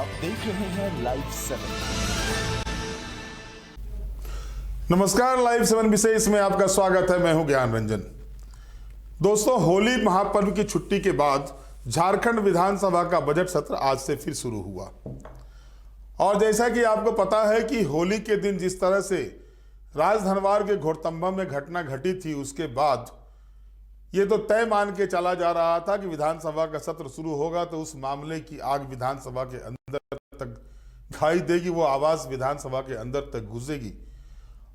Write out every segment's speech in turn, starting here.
आप देख रहे हैं लाइव 7। नमस्कार, लाइव 7 विशेष में आपका स्वागत है। मैं हूं ज्ञान रंजन। दोस्तों, होली महापर्व की छुट्टी के बाद झारखंड विधानसभा का बजट सत्र आज से फिर शुरू हुआ। और जैसा कि आपको पता है कि होली के दिन जिस तरह से राजधनवार के घोड़तंबा में घटना घटी थी, उसके बाद ये तो तय मान के चला जा रहा था कि विधानसभा का सत्र शुरू होगा तो उस मामले की आग विधानसभा के अंदर तक दिखाई देगी, वो आवाज विधानसभा के अंदर तक घुसेगी।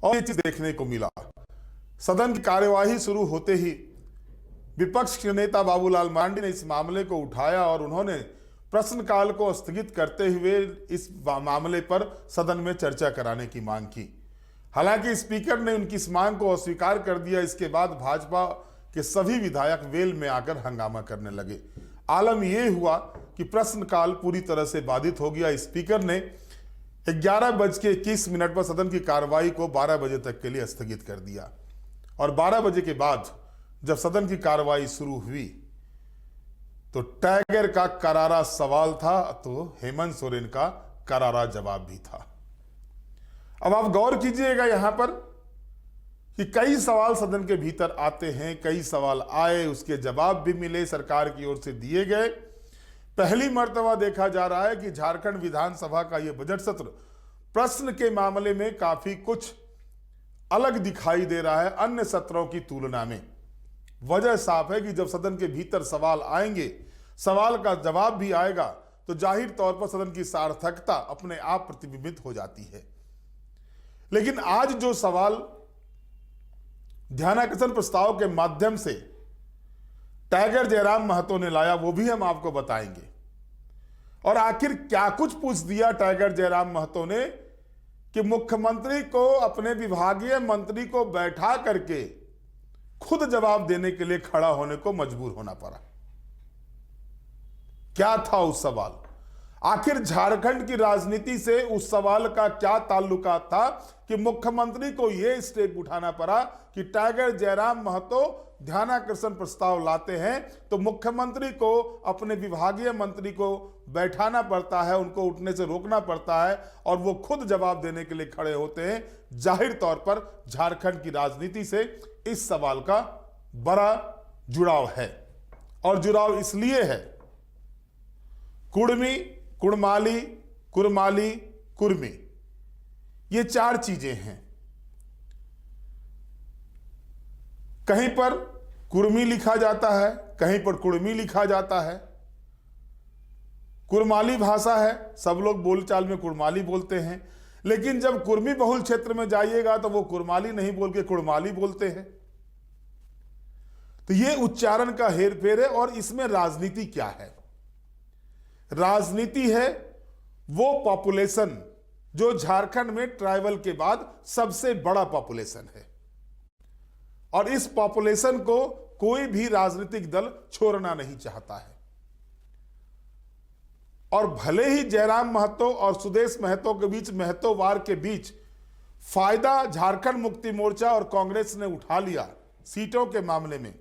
और ये चीज देखने को मिला। सदन की कार्यवाही शुरू होते ही विपक्ष के नेता बाबूलाल मरांडी ने इस मामले को उठाया और उन्होंने प्रश्नकाल को स्थगित करते हुए इस मामले पर सदन में चर्चा कराने की मांग की। हालांकि स्पीकर ने उनकी इस मांग को अस्वीकार कर दिया। इसके बाद भाजपा के सभी विधायक वेल में आकर हंगामा करने लगे। आलम यह हुआ कि प्रश्नकाल पूरी तरह से बाधित हो गया। स्पीकर ने 11:21 पर सदन की कार्रवाई को 12 बजे तक के लिए स्थगित कर दिया। और 12 बजे के बाद जब सदन की कार्रवाई शुरू हुई तो टाइगर का करारा सवाल था तो हेमंत सोरेन का करारा जवाब भी था। अब आप गौर कीजिएगा यहां पर कि कई सवाल सदन के भीतर आते हैं, कई सवाल आए, उसके जवाब भी मिले, सरकार की ओर से दिए गए। पहली मर्तबा देखा जा रहा है कि झारखंड विधानसभा का यह बजट सत्र प्रश्न के मामले में काफी कुछ अलग दिखाई दे रहा है अन्य सत्रों की तुलना में। वजह साफ है कि जब सदन के भीतर सवाल आएंगे, सवाल का जवाब भी आएगा, तो जाहिर तौर पर सदन की सार्थकता अपने आप प्रतिबिंबित हो जाती है। लेकिन आज जो सवाल ध्यानाकर्षण प्रस्ताव के माध्यम से टाइगर जयराम महतो ने लाया, वो भी हम आपको बताएंगे। और आखिर क्या कुछ पूछ दिया टाइगर जयराम महतो ने कि मुख्यमंत्री को अपने विभागीय मंत्री को बैठा करके खुद जवाब देने के लिए खड़ा होने को मजबूर होना पड़ा। क्या था उस सवाल? आखिर झारखंड की राजनीति से उस सवाल का क्या ताल्लुकात था कि मुख्यमंत्री को यह स्टेप उठाना पड़ा कि टाइगर जयराम महतो ध्यानाकर्षण प्रस्ताव लाते हैं तो मुख्यमंत्री को अपने विभागीय मंत्री को बैठाना पड़ता है, उनको उठने से रोकना पड़ता है और वो खुद जवाब देने के लिए खड़े होते हैं। जाहिर तौर पर झारखंड की राजनीति से इस सवाल का बड़ा जुड़ाव है। और जुड़ाव इसलिए है, कुड़मी, कुड़माली, कुरमाली, कुर्मी, ये 4 चीजें हैं। कहीं पर कुर्मी लिखा जाता है, कहीं पर कुड़मी लिखा जाता है। कुरमाली भाषा है, सब लोग बोलचाल में कुड़माली बोलते हैं, लेकिन जब कुर्मी बहुल क्षेत्र में जाइएगा तो वो कुरमाली नहीं बोल के कुड़माली बोलते हैं। तो ये उच्चारण का हेरफेर है। और इसमें राजनीति क्या है? राजनीति है वो पॉपुलेशन जो झारखंड में ट्राइबल के बाद सबसे बड़ा पॉपुलेशन है, और इस पॉपुलेशन को कोई भी राजनीतिक दल छोड़ना नहीं चाहता है। और भले ही जयराम महतो और सुदेश महतो के बीच, महतोवार के बीच फायदा झारखंड मुक्ति मोर्चा और कांग्रेस ने उठा लिया सीटों के मामले में,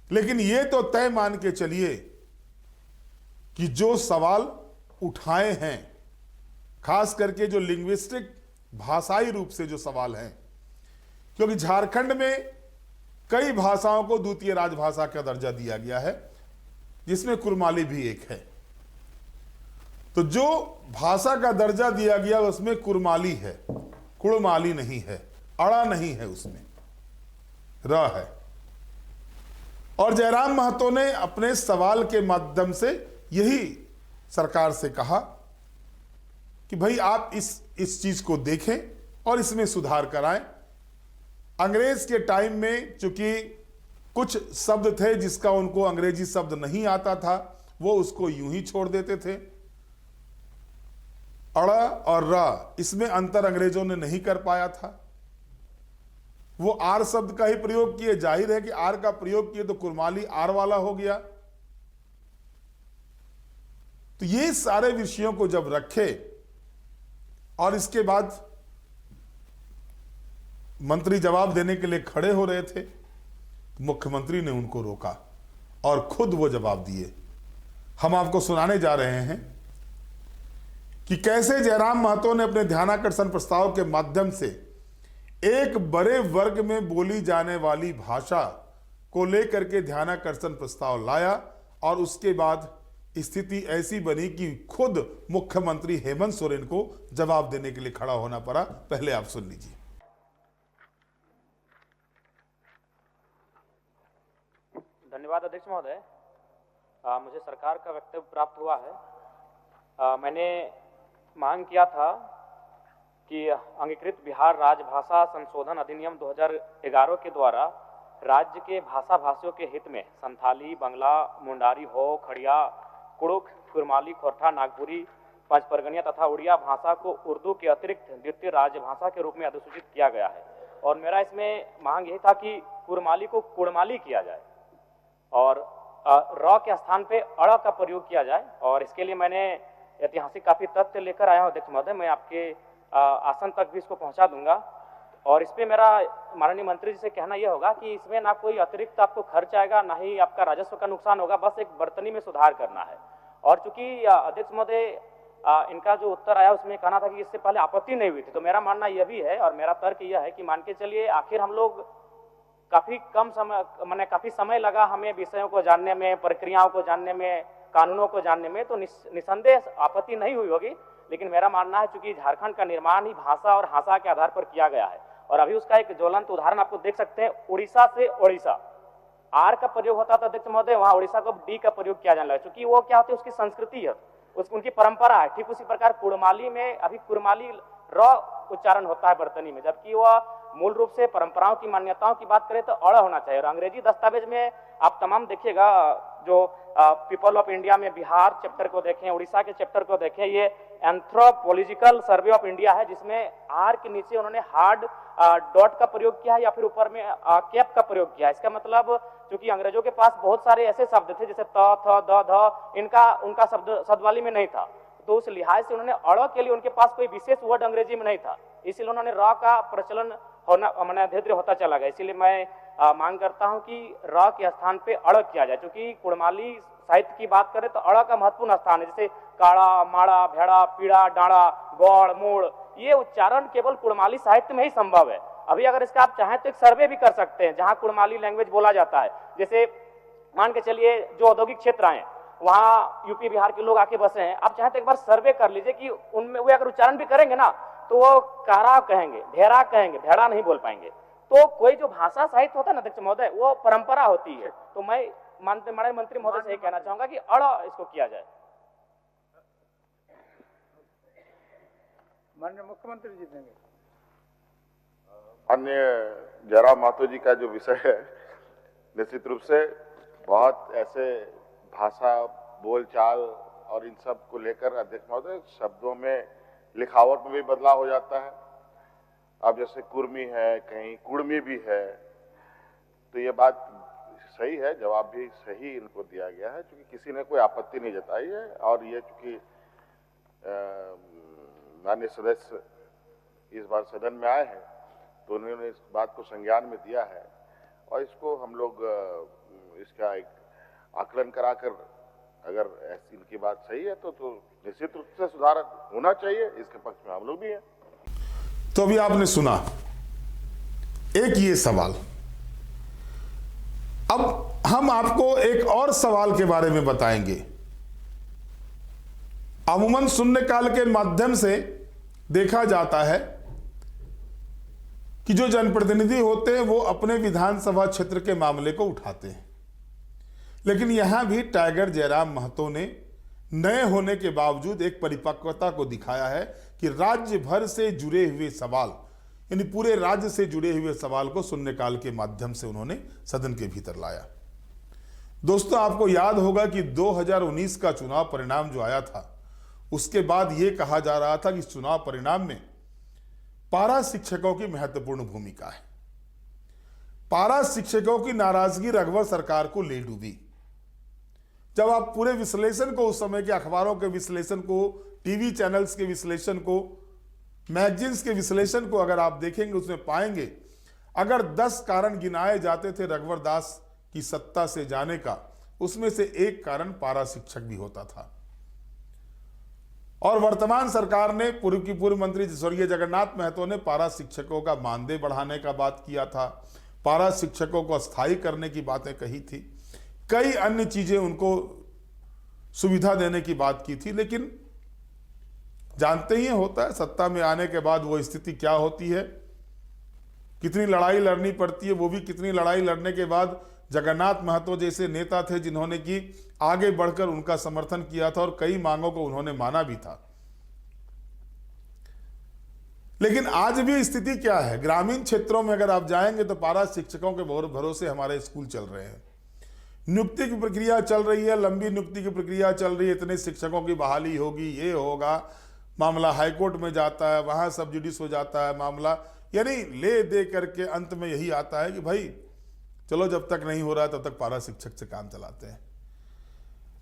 लेकिन यह तो तय मान के चलिए कि जो सवाल उठाए हैं, खास करके जो लिंग्विस्टिक भाषाई रूप से जो सवाल हैं, क्योंकि झारखंड में कई भाषाओं को द्वितीय राजभाषा का दर्जा दिया गया है, जिसमें कुरमाली भी एक है। तो जो भाषा का दर्जा दिया गया उसमें कुरमाली है, कुड़माली नहीं है, अड़ा नहीं है, उसमें र है। और जयराम महतो ने अपने सवाल के माध्यम से यही सरकार से कहा कि भाई आप इस चीज को देखें और इसमें सुधार कराएं। अंग्रेज के टाइम में चूंकि कुछ शब्द थे जिसका उनको अंग्रेजी शब्द नहीं आता था, वो उसको यूं ही छोड़ देते थे। अड़ और र, इसमें अंतर अंग्रेजों ने नहीं कर पाया था। वो आर शब्द का ही प्रयोग किए। जाहिर है कि आर का प्रयोग किए तो कुरमाली आर वाला हो गया। तो ये सारे विषयों को जब रखे और इसके बाद मंत्री जवाब देने के लिए खड़े हो रहे थे, मुख्यमंत्री ने उनको रोका और खुद वो जवाब दिए। हम आपको सुनाने जा रहे हैं कि कैसे जयराम महतो ने अपने ध्यानाकर्षण प्रस्ताव के माध्यम से एक बड़े वर्ग में बोली जाने वाली भाषा को लेकर के ध्यानाकर्षण प्रस्ताव लाया और उसके बाद स्थिति ऐसी बनी कि खुद मुख्यमंत्री हेमंत सोरेन को जवाब देने के लिए खड़ा होना पड़ा। पहले आप सुन लीजिए। धन्यवाद अध्यक्ष महोदय। मुझे सरकार का वक्तव्य प्राप्त हुआ है। मैंने मांग किया था कि अंगीकृत बिहार राजभाषा संशोधन अधिनियम 2011 के द्वारा राज्य के भाषा भाषियों के हित में संथाली, बंगला, मुंडारी, हो, खड़िया, कुड़ुख, कुरमाली, खोरठा, नागपुरी, पंचपरगनिया तथा उड़िया भाषा को उर्दू के अतिरिक्त द्वितीय राजभाषा के रूप में अधिसूचित किया गया है। और मेरा इसमें मांग यही था कि कुरमाली को कुड़माली किया जाए और र के स्थान पे अड़ का प्रयोग किया जाए। और इसके लिए मैंने ऐतिहासिक काफी तथ्य लेकर आया हूं अध्यक्ष महोदय, मैं आपके आसन तक भी इसको पहुंचा दूंगा। और इस पे मेरा माननीय मंत्री जी से कहना यह होगा कि इसमें ना कोई अतिरिक्त आपको खर्च आएगा, ना ही आपका राजस्व का नुकसान होगा, बस एक बर्तनी में सुधार करना है। और चूंकि अध्यक्ष महोदय इनका जो उत्तर आया उसमें कहना था कि इससे पहले आपत्ति नहीं हुई थी, तो मेरा मानना यह भी है और मेरा तर्क यह है कि मान के चलिए आखिर हम लोग काफी समय लगा हमें विषयों को जानने में, प्रक्रियाओं को जानने में, कानूनों को जानने में, तो निसंदेह आपत्ति नहीं हुई होगी। लेकिन मेरा मानना है चूंकि झारखंड का निर्माण ही भाषा और भाषा के आधार पर किया गया है और अभी उसका एक ज्वलंत उदाहरण आपको देख सकते हैं। उड़ीसा से ओडिशा आर का प्रयोग होता था अध्यक्ष महोदय, वहां उड़ीसा को डी का प्रयोग किया जाने लगा, क्योंकि वो क्या होती है उसकी संस्कृति है, उनकी परंपरा है। ठीक उसी प्रकार कुड़माली में अभी कुरमाली र उच्चारण होता है बर्तनी में, जबकि वह मूल रूप से परंपराओं की मान्यताओं की बात करें तो अड़ होना चाहिए। और अंग्रेजी दस्तावेज में आप तमाम देखिएगा, जो पीपल ऑफ इंडिया में बिहार चैप्टर को देखें, उड़ीसा के चैप्टर को देखें, ये एंथ्रोपोलॉजिकल सर्वे ऑफ इंडिया है जिसमें आर के नीचे उन्होंने हार्ड डॉट का प्रयोग किया है या फिर ऊपर में कैप का प्रयोग किया है। इसका मतलब क्योंकि अंग्रेजों के पास बहुत सारे ऐसे शब्द थे जैसे त, थ, द, ध, इनका उनका शब्दवाली में नहीं था, तो उस लिहाज से उन्होंने अड़ के लिए उनके पास कोई विशेष वर्ड अंग्रेजी में नहीं था, इसीलिए उन्होंने र का प्रचलन होना मैंने धीरे धीरे होता चला गया। इसीलिए मैं मांग करता हूं कि र के स्थान पे अड़ किया जाए, क्योंकि कुड़माली साहित्य की बात करें तो अड़ का महत्वपूर्ण स्थान है। जैसे काड़ा, माड़ा, भेड़ा, पीड़ा, डाड़ा, गौड़, मूड़, ये उच्चारण केवल कुड़माली साहित्य में ही संभव है। अभी अगर इसका आप चाहें तो एक सर्वे भी कर सकते हैं जहां कुड़माली लैंग्वेज बोला जाता है। जैसे मान के चलिए जो औद्योगिक क्षेत्र आए वहां यूपी बिहार के लोग आके बसे हैं, आप चाहें तो एक बार सर्वे कर लीजिए कि उनमें वे अगर उच्चारण भी करेंगे ना तो वो कारा कहेंगे, भेड़ा कहेंगे, भेड़ा नहीं बोल पाएंगे। तो कोई जो भाषा साहित्य होता है ना अध्यक्ष महोदय, वो परंपरा होती है। तो मैं माननीय मंत्री महोदय से कहना चाहूंगा कि अड़ इसको किया जाए। माननीय मुख्यमंत्री जी देंगे। अन्य जयराम महतो जी का जो विषय है, निश्चित रूप से बहुत ऐसे भाषा, बोलचाल और इन सब को लेकर अध्यक्ष महोदय शब्दों में, लिखावट में भी बदलाव हो जाता है। अब जैसे कुर्मी है, कहीं कुड़मी भी है, तो ये बात सही है, जवाब भी सही इनको दिया गया है, क्योंकि किसी ने कोई आपत्ति नहीं जताई है। और ये चूंकि माननीय सदस्य इस बार सदन में आए हैं तो उन्होंने इस बात को संज्ञान में दिया है और इसको हम लोग इसका एक आकलन कराकर अगर ऐसी इनकी बात सही है तो निश्चित रूप से सुधार होना चाहिए, इसके पक्ष में हम लोग भी हैं। तो अभी आपने सुना एक ये सवाल, अब हम आपको एक और सवाल के बारे में बताएंगे। अमूमन शून्यकाल के माध्यम से देखा जाता है कि जो जनप्रतिनिधि होते हैं वो अपने विधानसभा क्षेत्र के मामले को उठाते हैं, लेकिन यहां भी टाइगर जयराम महतो ने नए होने के बावजूद एक परिपक्वता को दिखाया है कि राज्य भर से जुड़े हुए सवाल, यानी पूरे राज्य से जुड़े हुए सवाल को शून्यकाल के माध्यम से उन्होंने सदन के भीतर लाया। दोस्तों, आपको याद होगा कि 2019 का चुनाव परिणाम जो आया था, उसके बाद यह कहा जा रहा था कि इस चुनाव परिणाम में पारा शिक्षकों की महत्वपूर्ण भूमिका है। पारा शिक्षकों की नाराजगी रघुवर सरकार को ले डूबी। जब आप पूरे विश्लेषण को, उस समय के अखबारों के विश्लेषण को, टीवी चैनल्स के विश्लेषण को, मैगजीन्स के विश्लेषण को अगर आप देखेंगे, उसमें पाएंगे अगर 10 कारण गिनाए जाते थे रघुवर दास की सत्ता से जाने का, उसमें से एक कारण पारा शिक्षक भी होता था। और वर्तमान सरकार ने पूर्व मंत्री स्वर्गीय जगन्नाथ महतो ने पारा शिक्षकों का मानदेय बढ़ाने का बात किया था, पारा शिक्षकों को अस्थायी करने की बातें कही थी, कई अन्य चीजें उनको सुविधा देने की बात की थी। लेकिन जानते ही होता है सत्ता में आने के बाद वो स्थिति क्या होती है, कितनी लड़ाई लड़नी पड़ती है। वो भी कितनी लड़ाई लड़ने के बाद जगन्नाथ महतो जैसे नेता थे जिन्होंने कि आगे बढ़कर उनका समर्थन किया था और कई मांगों को उन्होंने माना भी था। लेकिन आज भी स्थिति क्या है, ग्रामीण क्षेत्रों में अगर आप जाएंगे तो पारा शिक्षकों के भरोसे हमारे स्कूल चल रहे हैं। नियुक्ति की प्रक्रिया चल रही है, लंबी नियुक्ति की प्रक्रिया चल रही है, इतने शिक्षकों की बहाली होगी, ये होगा, मामला हाईकोर्ट में जाता है, वहां सब जुडिस हो जाता है मामला, यानी ले दे करके अंत में यही आता है कि भाई चलो जब तक नहीं हो रहा तब तक पारा शिक्षक से काम चलाते हैं।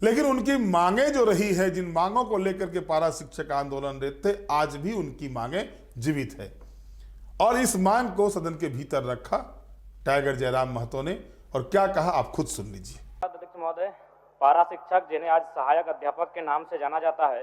लेकिन उनकी मांगे जो रही है, जिन मांगों को लेकर के पारा शिक्षक आंदोलन रहते थे, आज भी उनकी मांगे जीवित है। और इस मांग को सदन के भीतर रखा टाइगर जयराम महतो ने, और क्या कहा आप खुद सुन लीजिए। अध्यक्ष महोदय, पारा शिक्षक जिन्हें आज सहायक अध्यापक के नाम से जाना जाता है,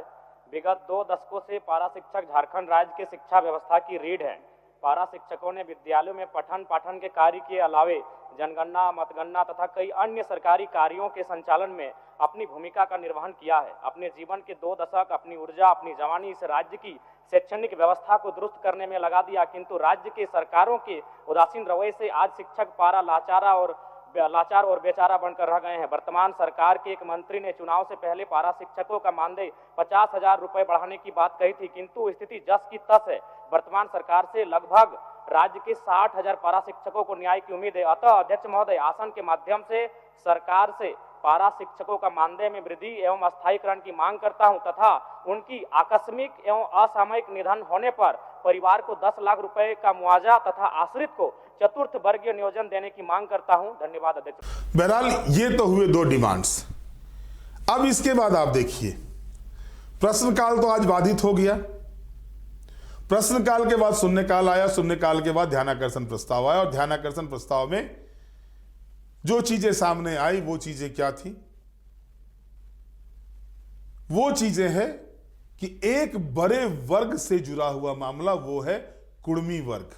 विगत 2 दशकों से पारा शिक्षक झारखंड राज्य के शिक्षा व्यवस्था की रीढ़ है। पारा शिक्षकों ने विद्यालयों में पठन पाठन के कार्य के अलावे जनगणना, मतगणना तथा कई अन्य सरकारी कार्यों के संचालन में अपनी भूमिका का निर्वहन किया है। अपने जीवन के 2 दशक अपनी ऊर्जा, अपनी जवानी इस राज्य की शैक्षणिक व्यवस्था को दुरुस्त करने में लगा दिया, किंतु राज्य के सरकारों के उदासीन रवैये से आज शिक्षक पारा लाचार और बेचारा बनकर रह गए हैं। वर्तमान सरकार के एक मंत्री ने चुनाव से पहले पारा शिक्षकों का मानदेय 50,000 रुपए बढ़ाने की बात कही थी, किंतु स्थिति जस की तस है। वर्तमान सरकार से लगभग राज्य के 60,000 पारा शिक्षकों को न्याय की उम्मीद है। अतः अध्यक्ष महोदय, आसन के माध्यम से सरकार से पारा शिक्षकों का मानदेय में वृद्धि एवं अस्थायीकरण की मांग करता हूं तथा उनकी आकस्मिक एवं असामयिक निधन होने पर परिवार को 10 लाख रुपए का मुआवजा तथा आश्रित को चतुर्थ वर्गीय नियोजन देने की मांग करता हूं। धन्यवाद अध्यक्ष। बहरहाल ये तो हुए 2 डिमांड्स। अब इसके बाद आप देखिए, प्रश्नकाल तो आज बाधित हो गया। प्रश्नकाल के बाद शून्यकाल आया, शून्यकाल के बाद ध्यानाकर्षण प्रस्ताव आया, और ध्यानाकर्षण प्रस्ताव में जो चीजें सामने आई वो चीजें क्या थी? वो चीजें हैं कि एक बड़े वर्ग से जुड़ा हुआ मामला, वो है कुर्मी वर्ग,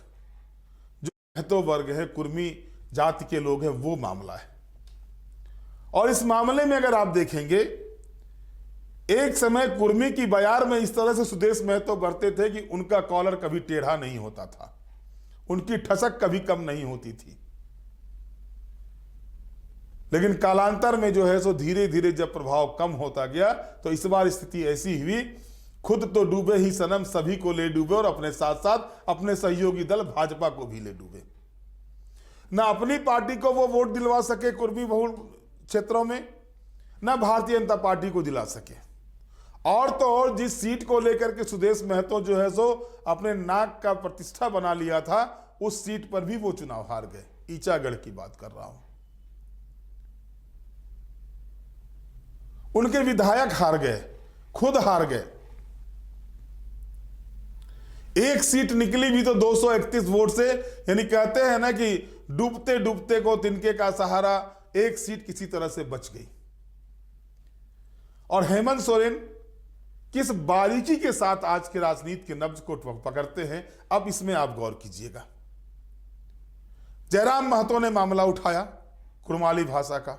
जो महतो वर्ग है, कुर्मी जाति के लोग हैं, वो मामला है। और इस मामले में अगर आप देखेंगे, एक समय कुर्मी की बयार में इस तरह से सुदेश महतो बढ़ते थे कि उनका कॉलर कभी टेढ़ा नहीं होता था, उनकी ठसक कभी कम नहीं होती थी। लेकिन कालांतर में जो है सो धीरे धीरे जब प्रभाव कम होता गया तो इस बार स्थिति ऐसी हुई, खुद तो डूबे ही सनम सभी को ले डूबे, और अपने साथ साथ अपने सहयोगी दल भाजपा को भी ले डूबे। ना अपनी पार्टी को वो वोट दिलवा सके कुर्मी बहुल क्षेत्रों में, ना भारतीय जनता पार्टी को दिला सके। और तो और जिस सीट को लेकर के सुदेश महतो जो है सो अपने नाक का प्रतिष्ठा बना लिया था, उस सीट पर भी वो चुनाव हार गए। ईचागढ़ की बात कर रहा हूं। उनके विधायक हार गए, खुद हार गए। एक सीट निकली भी तो 231 वोट से, यानी कहते हैं ना कि डूबते डूबते को तिनके का सहारा, एक सीट किसी तरह से बच गई। और हेमंत सोरेन किस बारीकी के साथ आज के राजनीति के नब्ज को पकड़ते हैं, अब इसमें आप गौर कीजिएगा। जयराम महतो ने मामला उठाया कुड़माली भाषा का,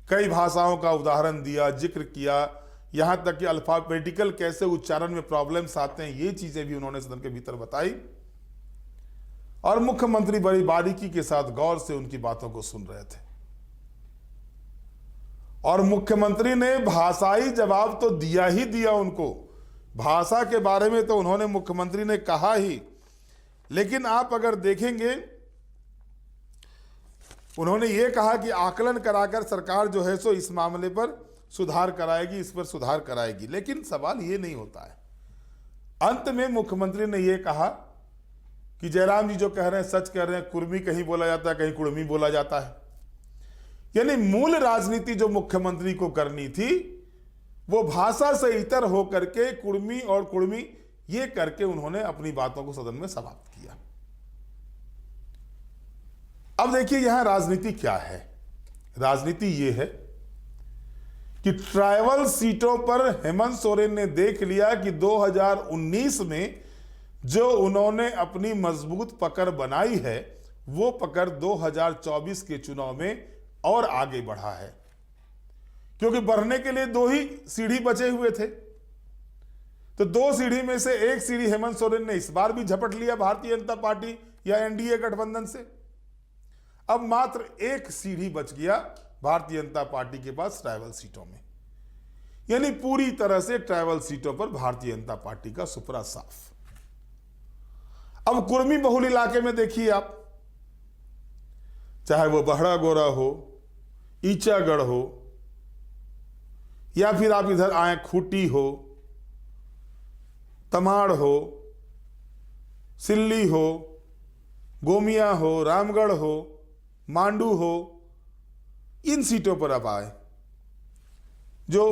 कई भाषाओं का उदाहरण दिया, जिक्र किया, यहां तक कि अल्फाबेटिकल कैसे उच्चारण में प्रॉब्लम्स आते हैं, ये चीजें भी उन्होंने सदन के भीतर बताई। और मुख्यमंत्री बड़ी बारीकी के साथ गौर से उनकी बातों को सुन रहे थे। और मुख्यमंत्री ने भाषाई जवाब तो दिया ही दिया उनको, भाषा के बारे में तो उन्होंने मुख्यमंत्री ने कहा ही। लेकिन आप अगर देखेंगे, उन्होंने ये कहा कि आकलन कराकर सरकार जो है सो इस मामले पर सुधार कराएगी, इस पर सुधार कराएगी। लेकिन सवाल ये नहीं होता है। अंत में मुख्यमंत्री ने ये कहा कि जयराम जी जो कह रहे हैं सच कह रहे हैं, कुर्मी कहीं बोला जाता है, कहीं कुड़मी बोला जाता है। यानी मूल राजनीति जो मुख्यमंत्री को करनी थी, वो भाषा से इतर होकर के कुर्मी और कुड़मी ये करके उन्होंने अपनी बातों को सदन में समाप्त किया। अब देखिए यहां राजनीति क्या है, राजनीति ये है कि ट्राइबल सीटों पर हेमंत सोरेन ने देख लिया कि 2019 में जो उन्होंने अपनी मजबूत पकड़ बनाई है वो पकड़ 2024 के चुनाव में और आगे बढ़ा है, क्योंकि बढ़ने के लिए 2 ही सीढ़ी बचे हुए थे। तो 2 सीढ़ी में से 1 सीढ़ी हेमंत सोरेन ने इस बार भी झपट लिया भारतीय जनता पार्टी या एनडीए गठबंधन से। अब मात्र 1 सीढ़ी बच गया भारतीय जनता पार्टी के पास ट्राइबल सीटों में, यानी पूरी तरह से ट्राइबल सीटों पर भारतीय जनता पार्टी का सुपरा साफ। अब कुर्मी बहुल इलाके में देखिए आप, चाहे वो बहड़ा गोरा हो, ईचागढ़ हो, या फिर आप इधर आए खूंटी हो, तमाड़ हो, सिल्ली हो, गोमिया हो, रामगढ़ हो, मांडू हो, इन सीटों पर आप आए, जो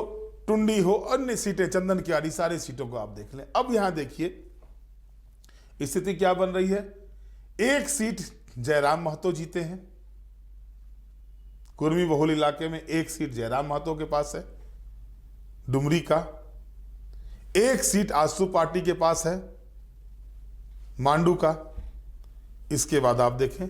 टुंडी हो, अन्य सीटें, चंदन कियारी, सारी सीटों को आप देख लें। अब यहां देखिए स्थिति क्या बन रही है। 1 सीट जयराम महतो जीते हैं कुर्मी बहुल इलाके में, 1 सीट जयराम महतो के पास है डुमरी का, 1 सीट आजसू पार्टी के पास है मांडू का। इसके बाद आप देखें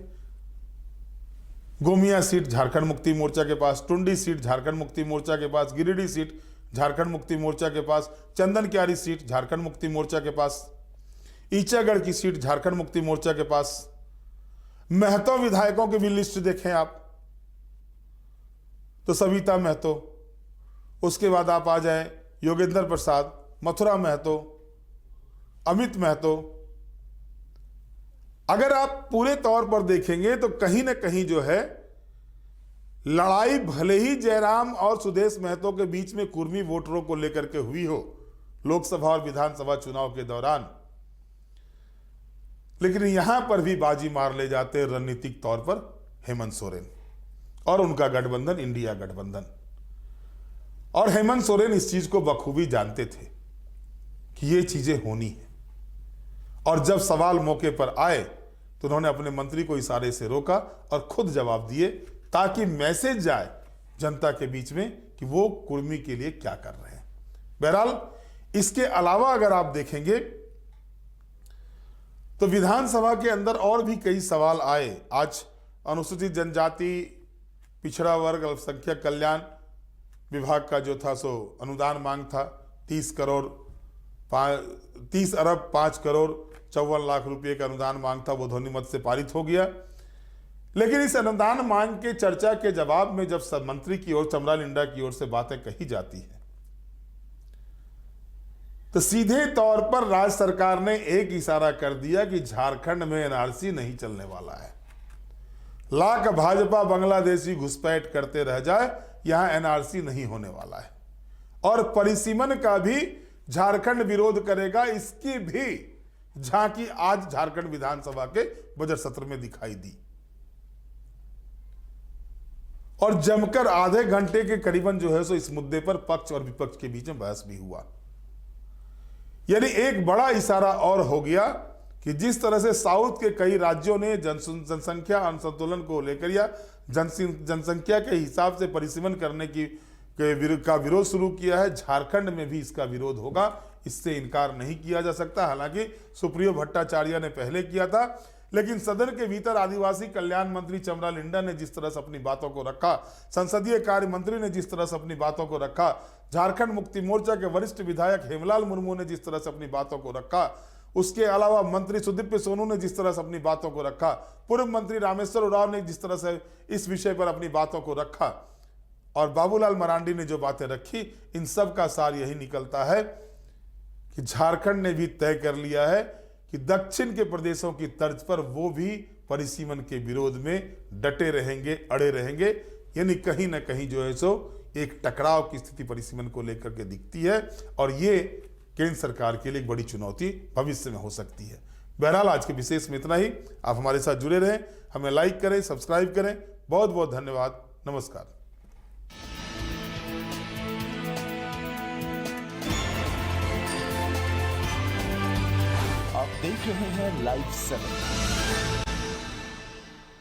गोमिया सीट झारखंड मुक्ति मोर्चा के पास, टुंडी सीट झारखंड मुक्ति मोर्चा के पास, गिरिडीह सीट झारखंड मुक्ति मोर्चा के पास, चंदन कियारी सीट झारखंड मुक्ति मोर्चा के पास, ईचागढ़ की सीट झारखंड मुक्ति मोर्चा के पास। महतो विधायकों की भी लिस्ट देखें आप तो सविता महतो, उसके बाद आप आ जाएं योगेंद्र प्रसाद, मथुरा महतो, अमित महतो। अगर आप पूरे तौर पर देखेंगे तो कहीं ना कहीं जो है लड़ाई भले ही जयराम और सुदेश महतो के बीच में कुर्मी वोटरों को लेकर के हुई हो लोकसभा और विधानसभा चुनाव के दौरान, लेकिन यहां पर भी बाजी मार ले जाते रणनीतिक तौर पर हेमंत सोरेन और उनका गठबंधन इंडिया गठबंधन। और हेमंत सोरेन इस चीज को बखूबी जानते थे कि ये चीजें होनी है, और जब सवाल मौके पर आए तो उन्होंने अपने मंत्री को इशारे से रोका और खुद जवाब दिए, ताकि मैसेज जाए जनता के बीच में कि वो कुर्मी के लिए क्या कर रहे हैं। बहरहाल इसके अलावा अगर आप देखेंगे तो विधानसभा के अंदर और भी कई सवाल आए। आज अनुसूचित जनजाति, पिछड़ा वर्ग, अल्पसंख्यक कल्याण विभाग का जो था सो अनुदान मांग था 30 अरब 5 करोड़ 54 लाख रुपए का अनुदान मांग था, वो ध्वनिमत से पारित हो गया। लेकिन इस अनुदान मांग के चर्चा के जवाब में जब सब मंत्री की ओर, चमरा लिंडा की ओर से बातें कही जाती है तो सीधे तौर पर राज्य सरकार ने एक इशारा कर दिया कि झारखंड में एनआरसी नहीं चलने वाला है। लाख भाजपा बांग्लादेशी घुसपैठ करते रह जाए, यहां एनआरसी नहीं होने वाला है। और परिसीमन का भी झारखंड विरोध करेगा, इसकी भी झांकी आज झारखंड विधानसभा के बजट सत्र में दिखाई दी। और जमकर आधे घंटे के करीबन जो है सो इस मुद्दे पर पक्ष और विपक्ष के बीच में बहस भी हुआ। यानी एक बड़ा इशारा और हो गया कि जिस तरह से साउथ के कई राज्यों ने जनसंख्या असंतुलन को लेकर या जनसंख्या के हिसाब से परिसीमन करने का विरोध शुरू किया है, झारखंड में भी इसका विरोध होगा, इससे इनकार नहीं किया जा सकता। हालांकि सुप्रियो भट्टाचार्य ने पहले किया था, लेकिन सदन के भीतर आदिवासी कल्याण मंत्री चमरा लिंडा ने जिस तरह से अपनी बातों को रखा, संसदीय कार्य मंत्री ने जिस तरह से अपनी बातों को रखा, झारखंड मुक्ति मोर्चा के वरिष्ठ विधायक हेमलाल मुर्मू ने जिस तरह से अपनी बातों को रखा, उसके अलावा मंत्री सुदीप्य सोनू ने जिस तरह से अपनी बातों को रखा, पूर्व मंत्री रामेश्वर उरांव ने जिस तरह से इस विषय पर अपनी बातों को रखा, और बाबूलाल मरांडी ने जो बातें रखी, इन सब का सार यही निकलता है कि झारखंड ने भी तय कर लिया है कि दक्षिण के प्रदेशों की तर्ज पर वो भी परिसीमन के विरोध में डटे रहेंगे, अड़े रहेंगे। यानी कहीं ना कहीं जो है सो एक टकराव की स्थिति परिसीमन को लेकर के दिखती है, और ये केंद्र सरकार के लिए एक बड़ी चुनौती भविष्य में हो सकती है। बहरहाल आज के विशेष में इतना ही। आप हमारे साथ जुड़े रहें, हमें लाइक करें, सब्सक्राइब करें। बहुत बहुत धन्यवाद। नमस्कार। आप देख रहे हैं लाइव 7।